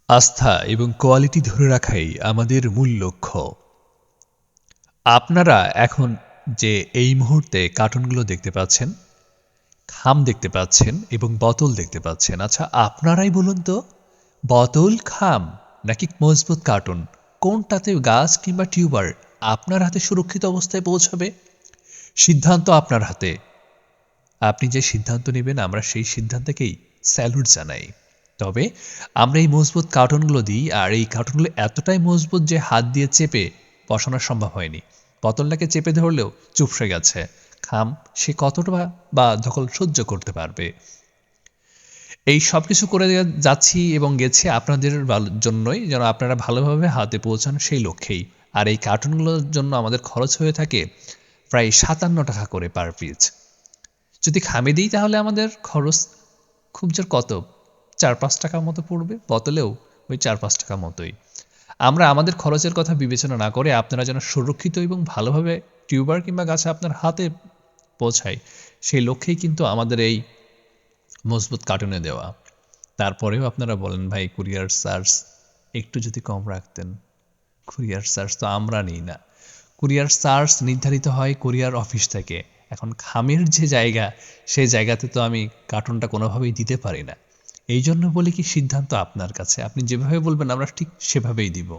আস্থা এবং কোয়ালিটি ধরে রাখাই আমাদের মূল লক্ষ্য। আপনারা এখন যে এই মুহূর্তে কার্টুনগুলো দেখতে পাচ্ছেন, খাম দেখতে পাচ্ছেন এবং বোতল দেখতে পাচ্ছেন। আচ্ছা, আপনারাই বলুন তো, বোতল, খাম নাকি মজবুত কার্টুন, কোনটাতে গাছ কিংবা টিউবার আপনার হাতে সুরক্ষিত অবস্থায় পৌঁছাবে? সিদ্ধান্ত আপনার হাতে। আপনি যে সিদ্ধান্ত নেবেন আমরা সেই সিদ্ধান্তকেই স্যালুট জানাই। তবে আমরা এই মজবুত কার্টুনগুলো দিই, আর এই কার্টুনগুলো এতটাই মজবুত যে হাত দিয়ে চেপে বসানো সম্ভব হয়নি। বোতলটাকে চেপে ধরলেও চুপসে গেছে। খাম, সে কতটা বা দখল সহ্য করতে পারবে? এই সব কিছু করে যাচ্ছি এবং গেছি আপনাদের জন্যই, যেন আপনারা ভালোভাবে হাতে পৌঁছান সেই লক্ষ্যেই। আর এই কার্টুনগুলোর জন্য আমাদের খরচ হয়ে থাকে প্রায় ৫৭ টাকা করে পার পিস। যদি খামে দিই তাহলে আমাদের খরচ খুব জোর কত ৪-৫ টাকার মতো পড়বে, বোতলেও ওই ৪-৫ টাকা মতোই। আমরা আমাদের খরচের কথা বিবেচনা না করে আপনারা যেন সুরক্ষিত এবং ভালোভাবে টিউবার কিংবা গাছে আপনার হাতে পৌঁছায় সেই লক্ষ্যেই কিন্তু আমাদের এই মজবুত কার্টুনে দেওয়া। তারপরেও আপনারা বলেন ভাই কুরিয়ার চার্জ একটু যদি কম রাখতেন। কুরিয়ার চার্জ তো আমরা নিই না, কুরিয়ার চার্জ নির্ধারিত হয় কুরিয়ার অফিস থেকে। এখন খামের যে জায়গা, সেই জায়গাতে তো আমি কার্টুনটা কোনোভাবেই দিতে পারি না। এই জন্য বলি কি, সিদ্ধান্ত আপনার কাছে, আপনি যেভাবে বলবেন আমরা ঠিক সেভাবেই দিব।